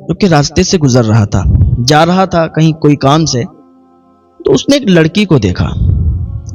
جو کہ راستے سے گزر رہا تھا، جا رہا تھا کہیں کوئی کام سے، تو اس نے ایک لڑکی کو دیکھا۔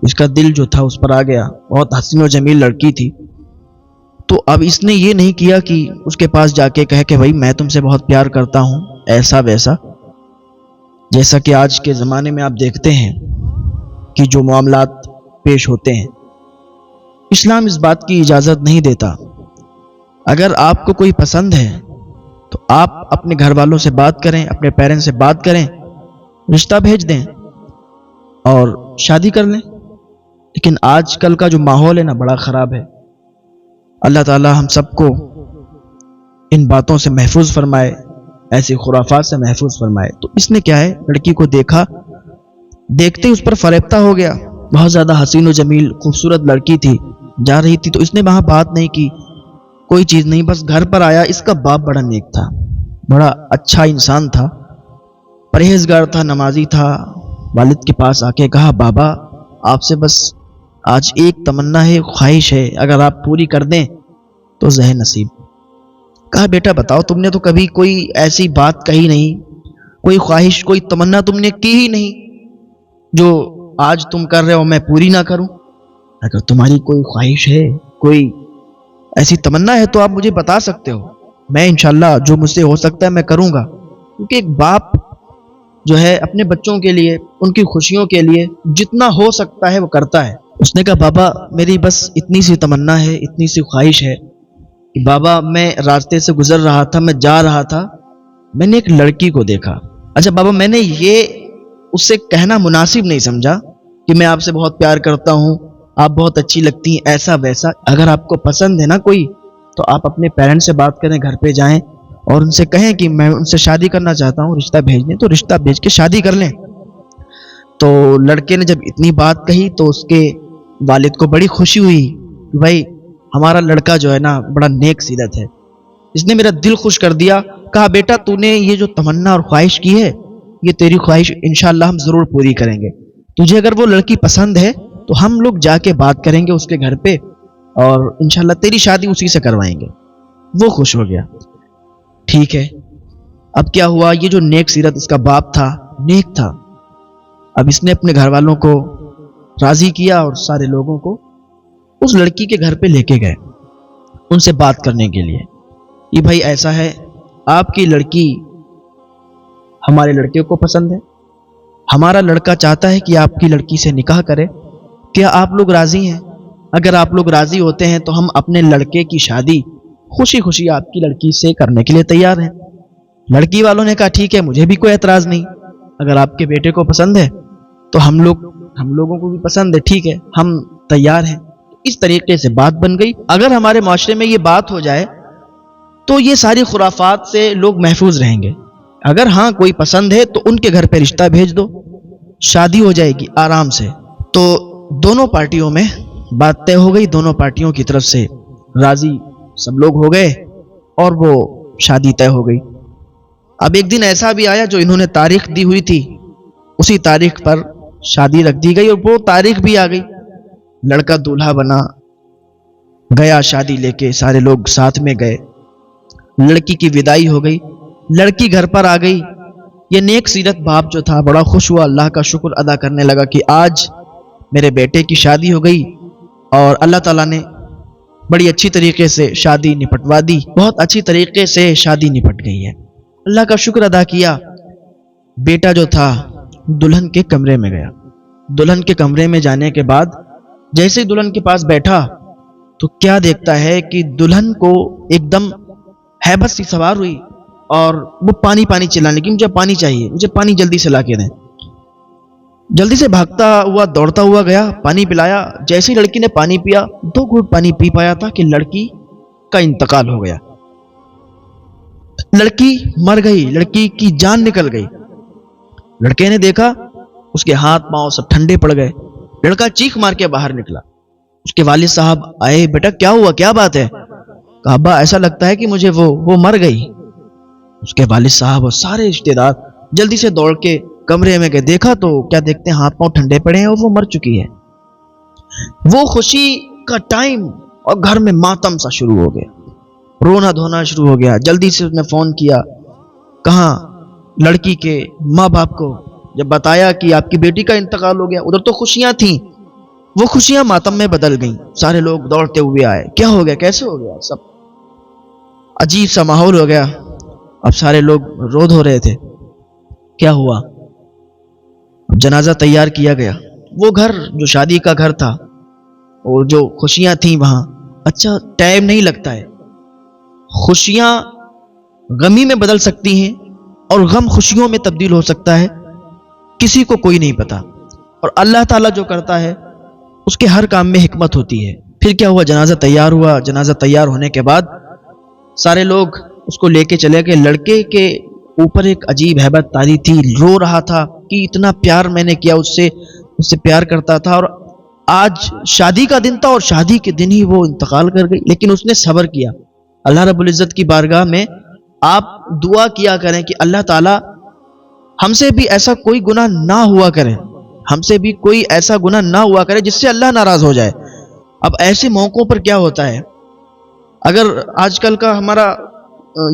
اس کا دل جو تھا اس پر آ گیا، بہت حسین و جمیل لڑکی تھی۔ تو اب اس نے یہ نہیں کیا کہ اس کے پاس جا کے کہے کہ بھائی میں تم سے بہت پیار کرتا ہوں، ایسا ویسا، جیسا کہ آج کے زمانے میں آپ دیکھتے ہیں کہ جو معاملات پیش ہوتے ہیں۔ اسلام اس بات کی اجازت نہیں دیتا۔ اگر آپ کو کوئی پسند ہے تو آپ اپنے گھر والوں سے بات کریں، اپنے پیرنٹس سے بات کریں، رشتہ بھیج دیں اور شادی کر لیں۔ لیکن آج کل کا جو ماحول ہے نا، بڑا خراب ہے۔ اللہ تعالی ہم سب کو ان باتوں سے محفوظ فرمائے، ایسی خرافات سے محفوظ فرمائے۔ تو اس نے کیا ہے، لڑکی کو دیکھا، دیکھتے اس پر فریفتہ ہو گیا۔ بہت زیادہ حسین و جمیل خوبصورت لڑکی تھی، جا رہی تھی، تو اس نے وہاں بات نہیں کی، کوئی چیز نہیں، بس گھر پر آیا۔ اس کا باپ بڑا نیک تھا، بڑا اچھا انسان تھا، پرہیزگار تھا، نمازی تھا۔ والد کے پاس آ کے کہا، بابا آپ سے بس آج ایک تمنا ہے، خواہش ہے، اگر آپ پوری کر دیں تو ذہ نصیب۔ کہا بیٹا بتاؤ، تم نے تو کبھی کوئی ایسی بات کہی نہیں، کوئی خواہش، کوئی تمنا تم نے کی ہی نہیں جو آج تم کر رہے ہو میں پوری نہ کروں۔ اگر تمہاری کوئی خواہش ہے، کوئی ایسی تمنا ہے تو آپ مجھے بتا سکتے ہو، میں انشاءاللہ جو مجھ سے ہو سکتا ہے میں کروں گا۔ کیونکہ ایک باپ جو ہے اپنے بچوں کے لیے، ان کی خوشیوں کے لیے جتنا ہو سکتا ہے وہ کرتا ہے۔ اس نے کہا بابا میری بس اتنی سی تمنا ہے، اتنی سی خواہش ہے کہ بابا میں راستے سے گزر رہا تھا، میں جا رہا تھا، میں نے ایک لڑکی کو دیکھا۔ اچھا بابا میں نے یہ اس سے کہنا مناسب نہیں سمجھا کہ میں آپ سے بہت پیار کرتا ہوں، آپ بہت اچھی لگتی ہیں، ایسا ویسا۔ اگر آپ کو پسند ہے نا کوئی تو آپ اپنے پیرنٹس سے بات کریں، گھر پہ جائیں اور ان سے کہیں کہ میں ان سے شادی کرنا چاہتا ہوں، رشتہ بھیج دیں، تو رشتہ بھیج کے شادی کر لیں۔ تو لڑکے نے جب اتنی بات کہی تو اس کے والد کو بڑی خوشی ہوئی کہ بھائی ہمارا لڑکا جو ہے نا بڑا نیک سیرت ہے، اس نے میرا دل خوش کر دیا۔ کہا بیٹا تو نے یہ جو تمنا اور خواہش کی ہے، یہ تیری خواہش انشاءاللہ ہم ضرور پوری کریں گے۔ تجھے اگر وہ لڑکی پسند ہے تو ہم لوگ جا کے بات کریں گے اس کے گھر پہ اور انشاءاللہ تیری شادی اسی سے کروائیں گے۔ وہ خوش ہو گیا۔ ٹھیک ہے، اب کیا ہوا، یہ جو نیک سیرت اس کا باپ تھا، نیک تھا، اب اس نے اپنے گھر والوں کو راضی کیا اور سارے لوگوں کو اس لڑکی کے گھر پہ لے کے گئے ان سے بات کرنے کے لیے کہ بھائی ایسا ہے، آپ کی لڑکی ہمارے لڑکے کو پسند ہے، ہمارا لڑکا چاہتا ہے کہ آپ کی لڑکی سے نکاح کرے، کیا آپ لوگ راضی ہیں؟ اگر آپ لوگ راضی ہوتے ہیں تو ہم اپنے لڑکے کی شادی خوشی خوشی آپ کی لڑکی سے کرنے کے لیے تیار ہیں۔ لڑکی والوں نے کہا ٹھیک ہے، مجھے بھی کوئی اعتراض نہیں، اگر آپ کے بیٹے کو پسند ہے تو ہم لوگوں کو بھی پسند ہے، ٹھیک ہے ہم تیار ہیں۔ اس طریقے سے بات بن گئی۔ اگر ہمارے معاشرے میں یہ بات ہو جائے تو یہ ساری خرافات سے لوگ محفوظ رہیں گے۔ اگر ہاں کوئی پسند ہے تو ان کے گھر پہ رشتہ بھیج دو، شادی ہو جائے گی آرام سے۔ تو دونوں پارٹیوں میں بات طے ہو گئی، دونوں پارٹیوں کی طرف سے راضی سب لوگ ہو گئے اور وہ شادی طے ہو گئی۔ اب ایک دن ایسا بھی آیا جو انہوں نے تاریخ دی ہوئی تھی، اسی تاریخ پر شادی رکھ دی گئی اور وہ تاریخ بھی آ گئی۔ لڑکا دولہا بنا، گیا شادی لے کے، سارے لوگ ساتھ میں گئے، لڑکی کی وداعی ہو گئی، لڑکی گھر پر آ گئی۔ یہ نیک سیرت باپ جو تھا بڑا خوش ہوا، اللہ کا شکر ادا کرنے لگا کہ آج میرے بیٹے کی شادی ہو گئی اور اللہ تعالیٰ نے بڑی اچھی طریقے سے شادی نپٹوا دی، بہت اچھی طریقے سے شادی نپٹ گئی ہے۔ اللہ کا شکر ادا کیا۔ بیٹا جو تھا دلہن کے کمرے میں گیا، دلہن کے کمرے میں جانے کے بعد جیسے دلہن کے پاس بیٹھا تو کیا دیکھتا ہے کہ دلہن کو ایک دم ہیبت سی سوار ہوئی اور وہ پانی پانی چلانے لگی، مجھے پانی چاہیے، مجھے پانی جلدی سے لا کے دیں۔ جلدی سے بھاگتا ہوا دوڑتا ہوا گیا، پانی پلایا۔ جیسے لڑکی نے پانی پیا، 2 گھونٹ پانی پی پایا تھا کہ لڑکی کا انتقال ہو گیا، لڑکی مر گئی، لڑکی کی جان نکل گئی۔ لڑکے نے دیکھا اس کے ہاتھ پاؤں سب ٹھنڈے پڑ گئے، لڑکا چیخ مار کے باہر نکلا۔ اس کے والد صاحب آئے، بیٹا کیا ہوا، کیا بات ہے؟ کہا ابا ایسا لگتا ہے کہ مجھے وہ مر گئی۔ اس کے والد صاحب اور سارے رشتے دار جلدی سے دوڑ کے کمرے میں گئے، دیکھا تو کیا دیکھتے ہیں ہاتھ پاؤں ٹھنڈے پڑے ہیں اور وہ مر چکی ہے۔ وہ خوشی کا ٹائم اور گھر میں ماتم سا شروع ہو گیا، رونا دھونا شروع ہو گیا۔ جلدی سے اس نے فون کیا، کہاں لڑکی کے ماں باپ کو جب بتایا کہ آپ کی بیٹی کا انتقال ہو گیا، ادھر تو خوشیاں تھیں، وہ خوشیاں ماتم میں بدل گئیں. سارے لوگ دوڑتے ہوئے آئے، کیا ہو گیا، کیسے ہو گیا، سب عجیب سا ماحول ہو گیا. اب سارے لوگ رو دھو رہے تھے. کیا ہوا؟ اب جنازہ تیار کیا گیا. وہ گھر جو شادی کا گھر تھا اور جو خوشیاں تھیں وہاں، اچھا ٹائم نہیں لگتا ہے. خوشیاں غمی میں بدل سکتی ہیں اور غم خوشیوں میں تبدیل ہو سکتا ہے، کسی کو کوئی نہیں پتا. اور اللہ تعالیٰ جو کرتا ہے اس کے ہر کام میں حکمت ہوتی ہے. پھر کیا ہوا؟ جنازہ تیار ہوا. جنازہ تیار ہونے کے بعد سارے لوگ اس کو لے کے چلے گئے. لڑکے کے اوپر ایک عجیب ہیبت تاری تھی، رو رہا تھا کہ اتنا پیار میں نے کیا اس سے پیار کرتا تھا، اور آج شادی کا دن تھا اور شادی کے دن ہی وہ انتقال کر گئی. لیکن اس نے صبر کیا. اللہ رب العزت کی بارگاہ میں آپ دعا کیا کریں کہ اللہ تعالی ہم سے بھی ایسا کوئی گناہ نہ ہوا کرے، ہم سے بھی کوئی ایسا گناہ نہ ہوا کرے جس سے اللہ ناراض ہو جائے. اب ایسے موقعوں پر کیا ہوتا ہے، اگر آج کل کا ہمارا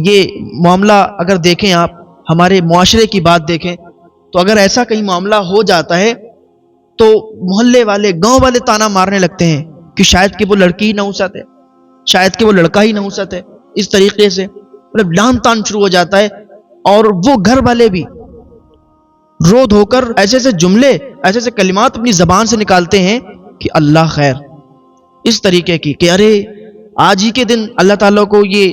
یہ معاملہ اگر دیکھیں، آپ ہمارے معاشرے کی بات دیکھیں تو اگر ایسا کہیں معاملہ ہو جاتا ہے تو محلے والے، گاؤں والے تانا مارنے لگتے ہیں کہ شاید کہ وہ لڑکی ہی نحوست ہے، شاید کہ وہ لڑکا ہی نحوست ہے. اس طریقے سے مطلب لام تان شروع ہو جاتا ہے. اور وہ گھر والے بھی رو دھو کر ایسے ایسے جملے، ایسے ایسے کلمات اپنی زبان سے نکالتے ہیں کہ اللہ خیر، اس طریقے کی کہ ارے آج ہی کے دن اللہ تعالیٰ کو یہ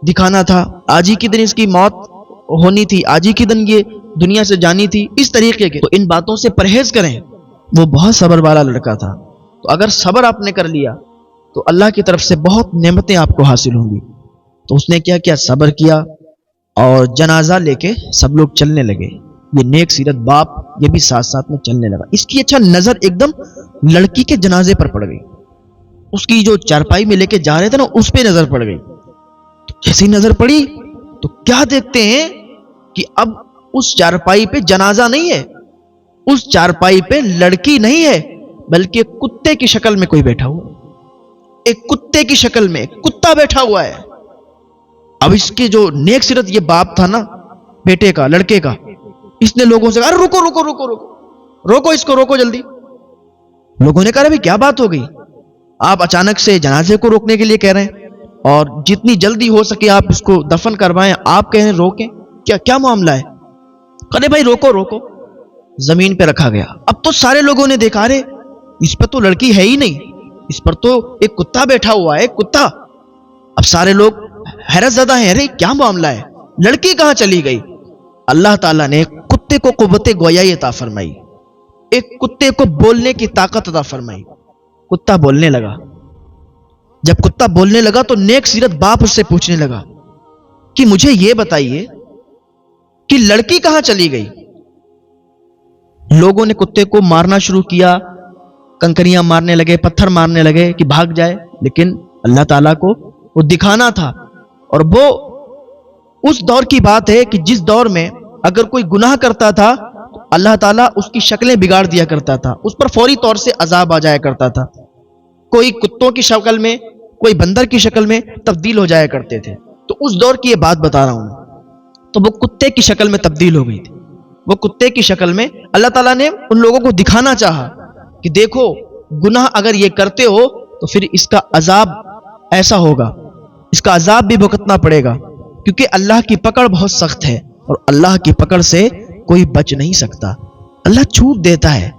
دکھانا تھا، آج ہی کے دن اس کی موت ہونی تھی، آج ہی کے دن یہ دنیا سے جانی تھی. اس طریقے کے تو ان باتوں سے پرہیز کریں. وہ بہت صبر والا لڑکا تھا، تو اگر صبر آپ نے کر لیا تو اللہ کی طرف سے بہت نعمتیں آپ کو حاصل ہوں گی. تو اس نے کیا کیا؟ صبر کیا اور جنازہ لے کے سب لوگ چلنے لگے. یہ نیک سیرت باپ یہ بھی ساتھ ساتھ میں چلنے لگا. اس کی اچھا نظر ایک دم لڑکی کے جنازے پر پڑ گئی. اس کی جو چارپائی میں لے کے جا رہے تھے نا، اس پہ نظر پڑ گئی. تو جیسی نظر پڑی تو کیا دیکھتے ہیں کہ اب اس چارپائی پہ جنازہ نہیں ہے، اس چارپائی پہ لڑکی نہیں ہے، بلکہ کتے کی شکل میں کوئی بیٹھا ہوا ہے. ایک کتے کی شکل میں ایک کتا بیٹھا ہوا ہے. اب اس کے جو نیک سیرت یہ باپ تھا نا بیٹے کا، لڑکے کا، اس نے لوگوں سے کہا رکو رکو رکو رکو روکو اس کو، روکو جلدی. لوگوں نے کہا ابھی کیا بات ہو گئی، آپ اچانک سے جنازے کو روکنے کے لیے کہہ رہے ہیں اور جتنی جلدی ہو سکے آپ اس کو دفن کروائیں، آپ کہہ رہے ہیں روکیں، کیا معاملہ ہے؟ کہے بھائی روکو روکو. زمین پہ رکھا گیا. اب تو سارے لوگوں نے دیکھا رے اس پر تو لڑکی ہے ہی نہیں، اس پر تو ایک کتا بیٹھا ہوا ہے، ایک کتا. اب سارے لوگ حیرت زدہ ہیں، ارے کیا معاملہ ہے، لڑکی کہاں چلی گئی؟ اللہ تعالیٰ نے کتے کو قوت گویائی عطا فرمائی، ایک کتے کو بولنے کی طاقت عطا فرمائی. کتا بولنے لگا. جب کتا بولنے لگا تو نیک سیرت باپ اس سے پوچھنے لگا کہ مجھے یہ بتائیے کہ لڑکی کہاں چلی گئی؟ لوگوں نے کتے کو مارنا شروع کیا، کنکریاں مارنے لگے، پتھر مارنے لگے کہ بھاگ جائے. لیکن اللہ تعالیٰ کو وہ دکھانا تھا. اور وہ اس دور کی بات ہے کہ جس دور میں اگر کوئی گناہ کرتا تھا تو اللہ تعالیٰ اس کی شکلیں بگاڑ دیا کرتا تھا، اس پر فوری طور سے عذاب آ جایا کرتا تھا. کوئی کتوں کی شکل میں، کوئی بندر کی شکل میں تبدیل ہو جایا کرتے تھے. تو اس دور کی یہ بات بتا رہا ہوں. تو وہ کتے کی شکل میں تبدیل ہو گئی تھی. وہ کتے کی شکل میں اللہ تعالیٰ نے ان لوگوں کو دکھانا چاہا کہ دیکھو گناہ اگر یہ کرتے ہو تو پھر اس کا عذاب ایسا ہوگا، اس کا عذاب بھی بھگتنا پڑے گا، کیونکہ اللہ کی پکڑ بہت سخت ہے اور اللہ کی پکڑ سے کوئی بچ نہیں سکتا. اللہ چھوٹ دیتا ہے،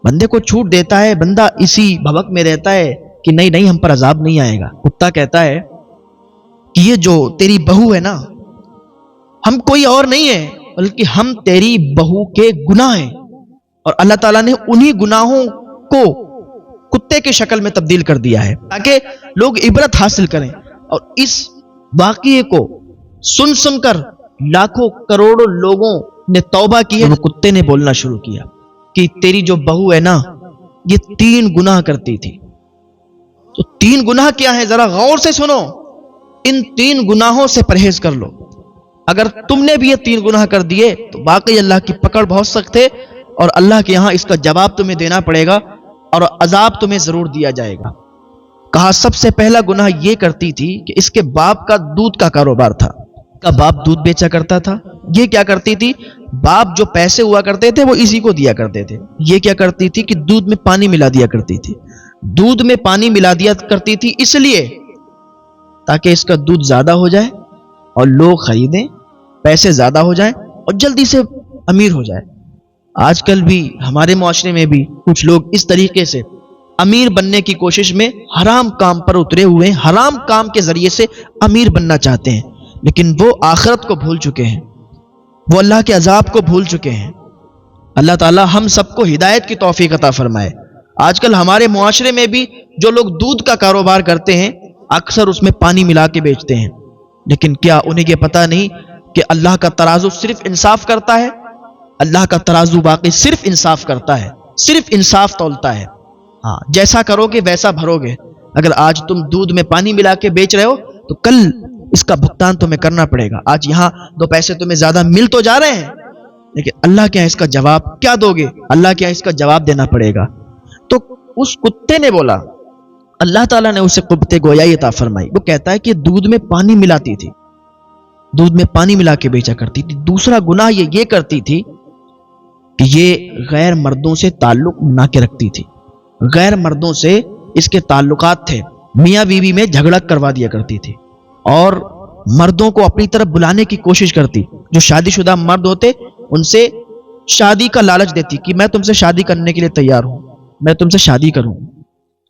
بندے کو چھوٹ دیتا ہے، بندہ اسی بھوک میں رہتا ہے کہ نہیں نہیں ہم پر عذاب نہیں آئے گا. کتا کہتا ہے کہ یہ جو تیری بہو ہے نا، ہم کوئی اور نہیں ہے بلکہ ہم تیری بہو کے گناہ ہیں، اور اللہ تعالیٰ نے انہی گناہوں کو کتے کے شکل میں تبدیل کر دیا ہے تاکہ لوگ عبرت حاصل کریں. اور اس واقعے کو سن سن کر لاکھوں کروڑوں لوگوں نے توبہ کی ہے. وہ کتے نے بولنا شروع کیا کہ تیری جو بہو ہے نا یہ 3 گناہ کرتی تھی. تو 3 گناہ کیا ہے ذرا غور سے سنو. ان 3 گناہوں سے پرہیز کر لو. اگر تم نے بھی یہ 3 گناہ کر دیے تو واقعی اللہ کی پکڑ بہت سخت ہے اور اللہ کے یہاں اس کا جواب تمہیں دینا پڑے گا اور عذاب تمہیں ضرور دیا جائے گا. کہا سب سے پہلا گناہ یہ کرتی تھی کہ اس کے باپ کا دودھ کا کاروبار تھا. کا باپ دودھ بیچا کرتا تھا، یہ کیا کرتی تھی، باپ جو پیسے ہوا کرتے تھے وہ اسی کو دیا کرتے تھے، یہ کیا کرتی تھی کہ دودھ میں پانی ملا دیا کرتی تھی، دودھ میں پانی ملا دیا کرتی تھی اس لیے تاکہ اس کا دودھ زیادہ ہو جائے اور لوگ خریدیں، پیسے زیادہ ہو جائیں اور جلدی سے امیر ہو جائے۔ آج کل بھی ہمارے معاشرے میں بھی کچھ لوگ اس طریقے سے امیر بننے کی کوشش میں حرام کام پر اترے ہوئے ہیں، حرام کام کے ذریعے سے امیر بننا چاہتے ہیں، لیکن وہ آخرت کو بھول چکے ہیں، وہ اللہ کے عذاب کو بھول چکے ہیں۔ اللہ تعالی ہم سب کو ہدایت کی توفیق عطا فرمائے۔ آج کل ہمارے معاشرے میں بھی جو لوگ دودھ کا کاروبار کرتے ہیں اکثر اس میں پانی ملا کے بیچتے ہیں، لیکن کیا انہیں یہ پتہ نہیں کہ اللہ کا ترازو صرف انصاف کرتا ہے؟ اللہ کا ترازو واقعی صرف انصاف کرتا ہے، صرف انصاف تولتا ہے۔ ہاں، جیسا کرو گے ویسا بھرو گے۔ اگر آج تم دودھ میں پانی ملا کے بیچ رہے ہو تو کل اس کا بھگتان تمہیں کرنا پڑے گا۔ آج یہاں دو پیسے تمہیں زیادہ مل تو جا رہے ہیں، لیکن اللہ کے یہاں اس کا جواب کیا دو گے؟ اللہ کے یہاں اس کا جواب دینا پڑے گا۔ تو اس کتے نے بولا، اللہ تعالیٰ نے اسے قوت گویائی عطا فرمائی، وہ کہتا ہے کہ دودھ میں پانی ملاتی تھی، دودھ میں پانی ملا کے بیچا کرتی تھی۔ دوسرا گناہ یہ کرتی تھی کہ یہ غیر مردوں سے تعلق بنا کے رکھتی تھی، غیر مردوں سے اس کے تعلقات تھے، میاں بیوی میں جھگڑا کروا دیا کرتی تھی اور مردوں کو اپنی طرف بلانے کی کوشش کرتی، جو شادی شدہ مرد ہوتے ان سے شادی کا لالچ دیتی کہ میں تم سے شادی کرنے کے لیے تیار ہوں، میں تم سے شادی کروں،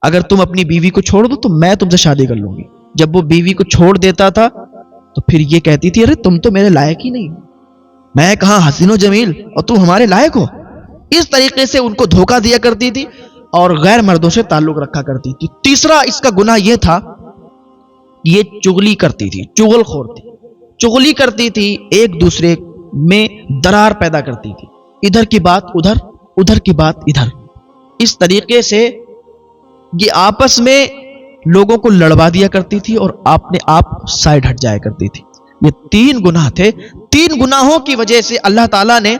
اگر تم اپنی بیوی کو چھوڑ دو تو میں تم سے شادی کر لوں گی۔ جب وہ بیوی کو چھوڑ دیتا تھا تو پھر یہ کہتی تھی ارے تم تو میرے لائق ہی نہیں، میں کہاں حسین و جمیل اور تم ہمارے لائق ہو۔ اس طریقے سے ان کو دھوکہ دیا کرتی تھی اور غیر مردوں سے تعلق رکھا کرتی تھی۔ تیسرا اس کا گناہ یہ تھا، یہ چغلی کرتی تھی، چغل خور تھی، چغلی کرتی تھی، ایک دوسرے میں درار پیدا کرتی تھی، ادھر کی بات ادھر، ادھر کی بات ادھر، اس طریقے سے یہ آپس میں لوگوں کو لڑوا دیا کرتی تھی اور اپنے آپ سائڈ ہٹ جایا کرتی تھی۔ یہ تین گناہ تھے، تین گناہوں کی وجہ سے اللہ تعالیٰ نے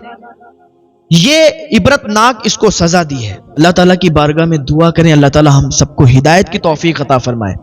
یہ عبرتناک اس کو سزا دی ہے۔ اللہ تعالیٰ کی بارگاہ میں دعا کریں اللہ تعالیٰ ہم سب کو ہدایت کی توفیق عطا فرمائے۔